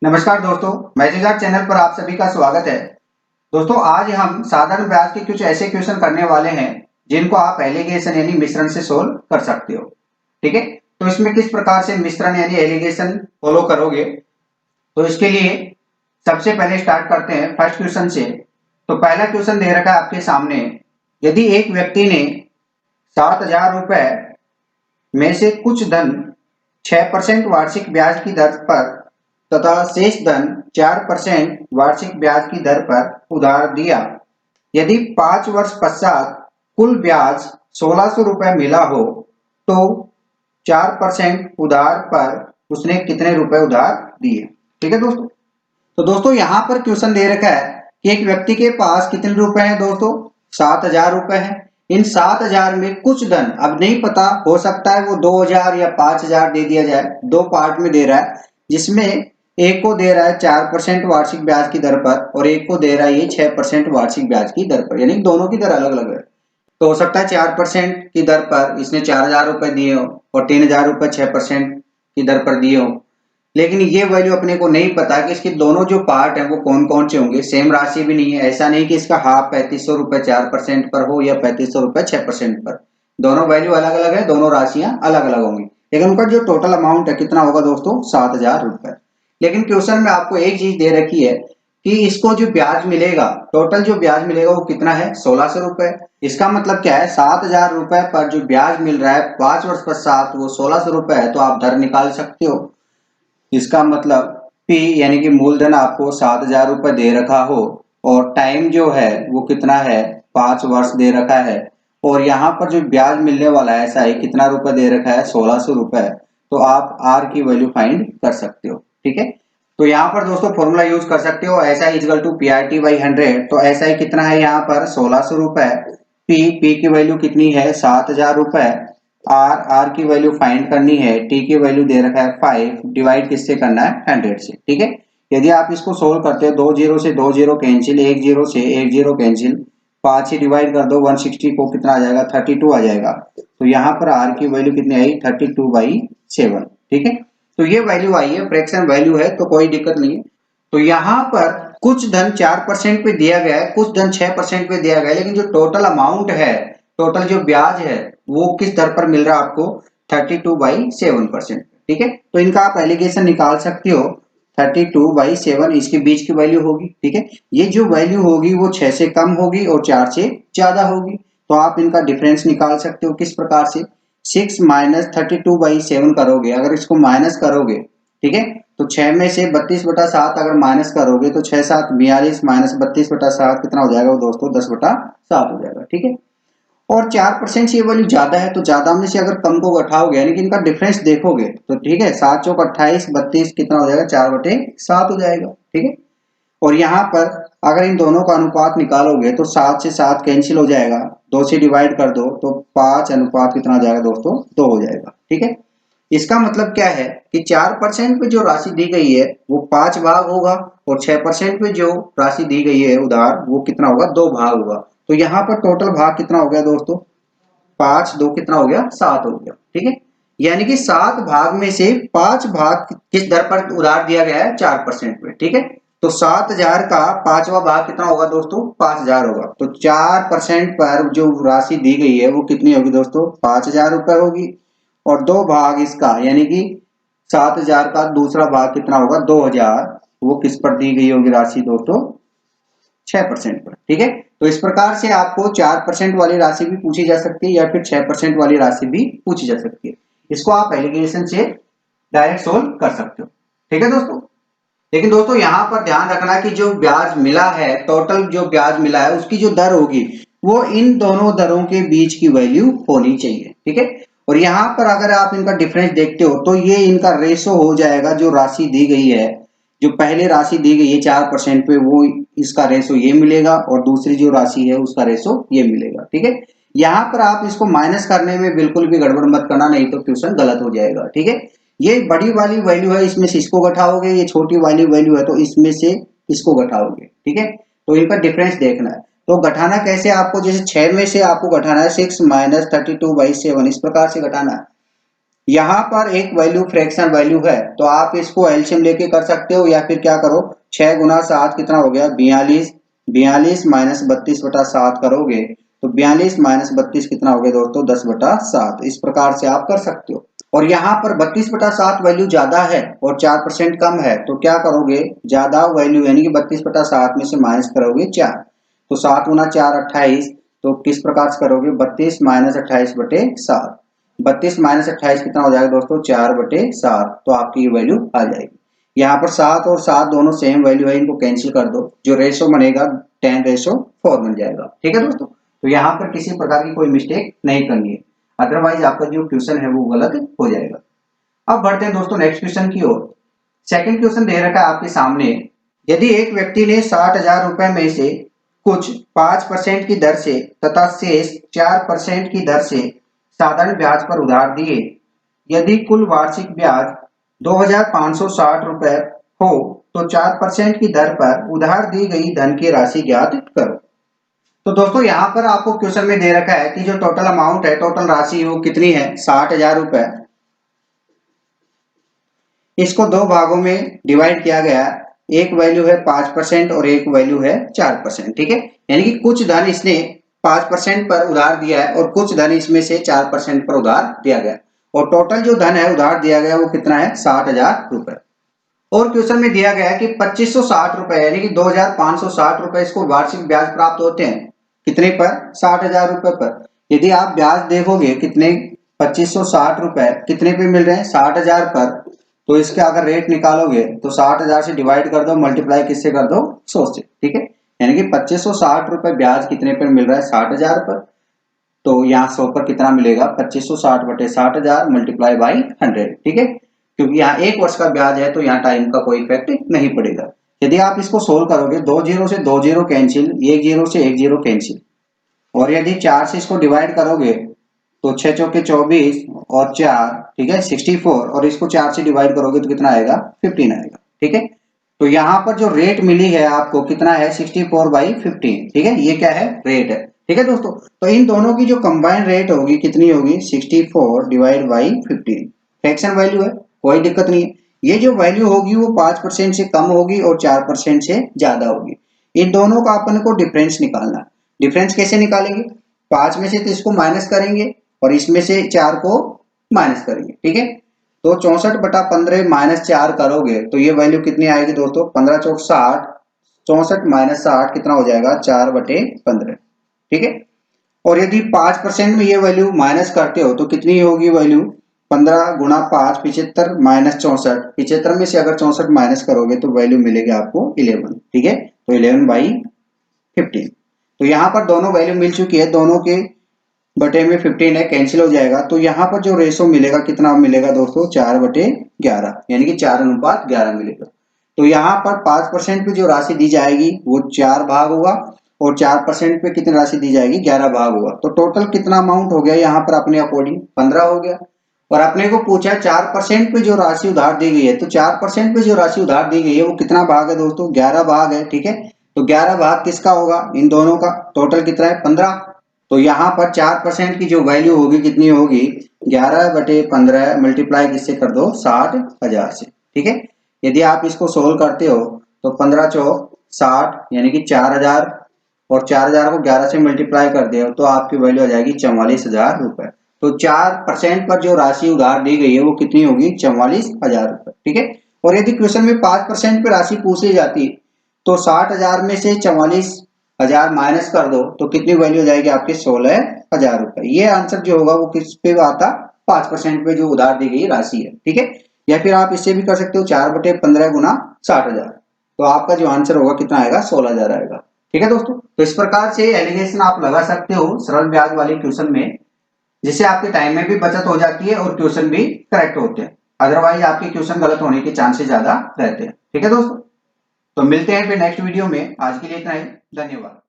नमस्कार दोस्तों, मैथजार्ट चैनल पर आप सभी का स्वागत है। दोस्तों, आज हम साधारण ब्याज के कुछ ऐसे क्वेश्चन करने वाले हैं जिनको आप एलिगेशन यानी मिश्रण से सोल्व कर सकते हो। ठीक है, तो इसमें किस प्रकार से मिश्रण यानी एलिगेशन फॉलो करोगे, तो इसके लिए सबसे पहले स्टार्ट करते हैं फर्स्ट क्वेश्चन से। तो पहला क्वेश्चन दे रखा है आपके सामने। यदि एक व्यक्ति ने 7,000 रुपए में से कुछ धन 6% वार्षिक ब्याज की दर पर तथा शेष धन 4% वार्षिक ब्याज की दर पर उधार दिया। यदि 5 वर्ष पश्चात कुल ब्याज 1,600 रुपए मिला हो तो 4% उधार पर उसने कितने रुपए उधार दिए। ठीक है दोस्तों, तो दोस्तों यहाँ पर क्वेश्चन दे रखा है कि एक व्यक्ति के पास कितने रुपए हैं दोस्तों, 7,000 रुपए हैं। इन 7,000 में कुछ धन, अब नहीं पता, हो सकता है वो 2,000 या 5,000 दे दिया जाए। दो पार्ट में दे रहा है, जिसमें एक को दे रहा है 4% वार्षिक ब्याज की दर पर और एक को दे रहा है ये 6% वार्षिक ब्याज की दर पर, यानी दोनों की दर अलग अलग है। तो हो सकता है 4% की दर पर इसने 4,000 रुपए दिए हो और 3,000 रुपए 6% की दर पर दिए हो, लेकिन ये वैल्यू अपने को नहीं पता कि इसके दोनों जो पार्ट हैं वो कौन कौन से होंगे। सेम राशि भी नहीं है, ऐसा नहीं कि इसका हाफ 3,500 रुपए 4% पर हो या 3,500 रुपए 6% पर। दोनों वैल्यू अलग अलग है, दोनों राशियां अलग अलग होंगी, लेकिन उनका जो टोटल अमाउंट है कितना होगा दोस्तों, 7,000 रुपए। लेकिन क्वेश्चन में आपको एक चीज दे रखी है कि इसको जो ब्याज मिलेगा, टोटल जो ब्याज मिलेगा वो कितना है, 1,600 रुपए। इसका मतलब क्या है, 7,000 रुपए पर जो ब्याज मिल रहा है 5 वर्ष पश्चात वो 1,600 रुपए है, तो आप दर निकाल सकते हो। इसका मतलब P यानी कि मूलधन आपको 7,000 रुपए दे रखा हो और टाइम जो है वो कितना है, 5 वर्ष दे रखा है, और यहाँ पर जो ब्याज मिलने वाला है ऐसा ही कितना रुपए दे रखा है, 1,600 रुपए। तो आप R की वैल्यू फाइंड कर सकते हो। ठीक है, तो यहाँ पर दोस्तों फॉर्मूला यूज कर सकते हो, ऐसा इक्वल टू PRT बाई 100। तो ऐसा ही कितना है यहाँ पर 1,600 रुपए। P की वैल्यू कितनी है, 7,000 रुपए। आर की वैल्यू फाइंड करनी है, टी की वैल्यू दे रखा है 5, डिवाइड किससे करना है, 100 से। ठीक है, यदि आप इसको सोल्व करते हो, 2 जीरो से 2 जीरो कैंसिल, 1 जीरो से 1 जीरो कैंसिल, 5 से डिवाइड कर दो, 160 को कितना आ जाएगा, 32 आ जाएगा। तो यहाँ पर आर की वैल्यू कितनी आई, 32/7। ठीक है, तो ये वैल्यू आई है, फ्रैक्शन वैल्यू है, तो कोई दिक्कत नहीं है। तो यहाँ पर कुछ धन 4% पे दिया गया है, कुछ धन 6% पे दिया गया है, लेकिन जो टोटल अमाउंट है, टोटल जो ब्याज है वो किस दर पर मिल रहा है आपको, 32/7%। ठीक है, तो इनका आप एलिगेशन निकाल सकते हो, 32/7 इसके बीच की वैल्यू होगी। ठीक है, ये जो वैल्यू होगी वो 6 से कम होगी और 4 से ज्यादा होगी, तो आप इनका डिफरेंस निकाल सकते हो। किस प्रकार से, 6 माइनस 32/7 करोगे, अगर इसको माइनस करोगे, ठीक है, तो 6 में से 32/7 अगर माइनस करोगे तो 6 7 42 माइनस 32/7 कितना हो जाएगा दोस्तों, 10/7 हो जाएगा। ठीक है, और 4% से ये वैल्यू ज्यादा है, तो ज्यादा में से अगर कम को घटाओगे यानी कि इनका डिफरेंस देखोगे तो ठीक है, 7 चौक 28, 32 कितना हो जाएगा, 4/7 हो जाएगा। ठीक है, और यहाँ पर अगर इन दोनों का अनुपात निकालोगे तो 7 से 7 कैंसिल हो जाएगा, 2 से डिवाइड कर दो तो 5 अनुपात कितना हो जाएगा दोस्तों, 2 हो जाएगा। ठीक है, इसका मतलब क्या है कि 4% पे जो राशि दी गई है वो 5 भाग होगा और 6% पे जो राशि दी गई है उधार वो कितना होगा, 2 भाग होगा। तो यहाँ पर टोटल भाग कितना हो गया दोस्तों, 5 2 कितना हो गया, 7 हो गया। ठीक है, यानी कि 7 भाग में से 5 भाग किस दर पर उधार दिया गया है, 4% पे। ठीक है, तो 7,000 का 5वां भाग कितना होगा दोस्तों, 5,000 होगा। तो 4% पर जो राशि दी गई है वो कितनी होगी दोस्तों, 5,000 रुपए होगी। और 2 भाग इसका यानी कि 7,000 का दूसरा भाग कितना होगा, 2,000, वो किस पर दी गई होगी राशि दोस्तों, 6% पर। ठीक है, तो इस प्रकार से आपको 4% वाली राशि भी पूछी जा सकती है या फिर 6% वाली राशि भी पूछी जा सकती है। इसको आप एलिगेशन से डायरेक्ट सोल्व कर सकते हो। ठीक है दोस्तों, लेकिन दोस्तों यहाँ पर ध्यान रखना कि जो ब्याज मिला है, टोटल जो ब्याज मिला है उसकी जो दर होगी वो इन दोनों दरों के बीच की वैल्यू होनी चाहिए। ठीक है, और यहाँ पर अगर आप इनका डिफरेंस देखते हो तो ये इनका रेशो हो जाएगा, जो राशि दी गई है, जो पहले राशि दी गई है 4% पे, वो इसका रेशो ये मिलेगा और दूसरी जो राशि है उसका रेशो ये मिलेगा। ठीक है, यहाँ पर आप इसको माइनस करने में बिल्कुल भी गड़बड़ मत करना, नहीं तो क्वेश्चन गलत हो जाएगा। ठीक है, ये बड़ी वाली वैल्यू है, इसमें से इसको घटाओगे, ये छोटी वाली वैल्यू है तो इसमें से इसको घटाओगे। ठीक है, तो इनका डिफरेंस देखना है। तो घटाना कैसे आपको, जैसे 6 में से आपको घटाना है 6 माइनस 32/7, इस प्रकार से घटाना है। यहाँ पर एक वैल्यू फ्रैक्शन वैल्यू है, तो आप इसको एलसीएम लेके कर सकते हो, या फिर क्या करो 6 गुना 7 कितना हो गया 42, 42 माइनस 32/7 करोगे तो 42 माइनस 32 कितना हो गया दोस्तों 10/7। इस प्रकार से आप कर सकते हो। और यहाँ पर 32/7 वैल्यू ज्यादा है और 4% कम है, तो क्या करोगे ज्यादा वैल्यू यानी कि 32/7 में से माइनस करोगे 4, तो 7 गुना 4 28, तो किस प्रकार से करोगे 32 माइनस 28/7, 32 माइनस 28 कितना हो जाएगा दोस्तों 4/7, तो आपकी ये वैल्यू आ जाएगी। यहाँ पर 7 और 7 दोनों सेम वैल्यू है, इनको कैंसिल कर दो, जो रेशो बनेगा 10:4 बन जाएगा। ठीक है दोस्तों, तो यहाँ पर किसी प्रकार की कोई मिस्टेक नहीं करनी है, अदरवाइज आपका जो क्वेश्चन है वो गलत हो जाएगा। अब बढ़ते हैं दोस्तों नेक्स्ट क्वेश्चन की ओर। सेकंड क्वेश्चन दे रखा है आपके सामने, यदि एक व्यक्ति ने 60,000 रुपए में से कुछ 5% की दर से तथा शेष 4% की दर से साधारण ब्याज पर उधार दिए, यदि कुल वार्षिक ब्याज 2,560 रुपए हो तो 4% की दर पर उधार दी गई धन की राशि ज्ञात करो। तो दोस्तों यहाँ पर आपको क्वेश्चन में दे रखा है कि जो टोटल अमाउंट है, टोटल राशि वो कितनी है 60,000 रुपए। इसको दो भागों में डिवाइड किया गया, एक वैल्यू है 5% और एक वैल्यू है 4%। ठीक है, यानी कि कुछ धन इसने 5% पर उधार दिया है और कुछ धन इसमें से 4% पर उधार दिया गया, और टोटल जो धन है उधार दिया गया वो कितना है 60,000 रुपए। और क्वेश्चन में दिया गया है कि 2560 रुपए यानी कि 2,560 रुपए इसको वार्षिक ब्याज प्राप्त होते हैं, कितने पर 60,000 रुपए पर। यदि आप ब्याज देखोगे कितने 2560 रुपए कितने पे मिल रहे हैं 60,000 पर, तो इसके अगर रेट निकालोगे तो 60,000 से डिवाइड कर दो, मल्टीप्लाई किससे कर दो 100 से। ठीक है, यानी कि 2560 रुपए ब्याज कितने पर मिल रहा है 60,000 पर, तो यहाँ 100 पर कितना मिलेगा 2560 बटे 60,000 मल्टीप्लाई बाई 100। ठीक है, क्योंकि यहाँ 1 वर्ष का ब्याज है तो यहाँ टाइम का कोई इफेक्ट नहीं पड़ेगा। यदि आप इसको सोल्व करोगे 2 जीरो से 2 जीरो कैंसिल, 1 जीरो से 1 जीरो कैंसिल, और यदि 4 से इसको डिवाइड करोगे तो 6 चौके 24 और 4 ठीक है 64, और इसको 4 से डिवाइड करोगे तो कितना आएगा 15 आएगा। ठीक है, तो यहाँ पर जो रेट मिली है आपको कितना है 64/15। ठीक है, ये क्या है रेट है। ठीक है दोस्तों, तो इन दोनों की जो कंबाइन रेट होगी कितनी होगी 64 डिवाइड बाई 15, फ्रैक्शन वैल्यू है कोई दिक्कत नहीं है। ये जो वैल्यू होगी वो 5% से कम होगी और 4% से ज्यादा होगी। इन दोनों का अपन को डिफरेंस निकालना। डिफरेंस कैसे निकालेंगे, 5 में से तो इसको माइनस करेंगे और इसमें से 4 को माइनस करेंगे। ठीक है, तो 64/15 माइनस 4 करोगे तो ये वैल्यू कितनी आएगी दोस्तों 15 चौक 60, 64 माइनस 60 कितना हो जाएगा 4/15। ठीक है, और यदि 5% में ये वैल्यू माइनस करते हो तो कितनी होगी वैल्यू 15 गुना 5 75 माइनस 64, 75 में से अगर 64 माइनस करोगे तो वैल्यू मिलेगी आपको 11। ठीक है, तो 11/15। तो यहाँ पर दोनों वैल्यू मिल चुकी है, दोनों के बटे में 15 है, कैंसिल हो जाएगा। तो यहाँ पर जो रेशो मिलेगा कितना मिलेगा दोस्तों 4/11, यानी कि 4:11 मिलेगा। तो यहाँ पर 5% पे जो राशि दी जाएगी वो 4 भाग होगा और 4% पे कितनी राशि दी जाएगी 11 भाग होगा। तो टोटल कितना अमाउंट हो गया यहाँ पर अपने अकॉर्डिंग 15 हो गया। और अपने को पूछा 4% पे जो राशि उधार दी गई है, तो 4% पे जो राशि उधार दी गई है वो कितना भाग है दोस्तों 11 भाग है। ठीक है, तो 11 भाग किसका होगा इन दोनों का, टोटल कितना है 15। तो यहाँ पर 4% की जो वैल्यू होगी कितनी होगी 11/15 मल्टीप्लाई किससे कर दो 60,000 से। ठीक है, यदि आप इसको सोल्व करते हो तो 15 चौक 60 यानी कि 4,000, और 4,000 को 11 से मल्टीप्लाई कर दे तो आपकी वैल्यू आ जाएगी 44,000 रुपए। तो 4% पर जो राशि उधार दी गई है वो कितनी होगी 44,000 रुपए। ठीक है, और यदि क्वेश्चन में 5% पर राशि पूछी जाती तो 60,000 में से 44,000 माइनस कर दो तो कितनी वैल्यू हो जाएगी आपके 16,000 रुपए। ये आंसर जो होगा वो किस पे आता 5% पे जो उधार दी गई राशि है। ठीक है, या फिर आप इससे भी कर सकते हो 4/15 गुना 60,000, तो आपका जो आंसर होगा कितना आएगा 16,000 आएगा। ठीक है दोस्तों, तो इस प्रकार से एलिगेशन आप लगा सकते हो सरल ब्याज वाले क्वेश्चन में, जिससे आपके टाइम में भी बचत हो जाती है और क्वेश्चन भी करेक्ट होते हैं। अदरवाइज आपके क्वेश्चन गलत होने के चांसेस ज्यादा रहते हैं। ठीक है दोस्तों, तो मिलते हैं फिर नेक्स्ट वीडियो में। आज के लिए इतना ही, धन्यवाद।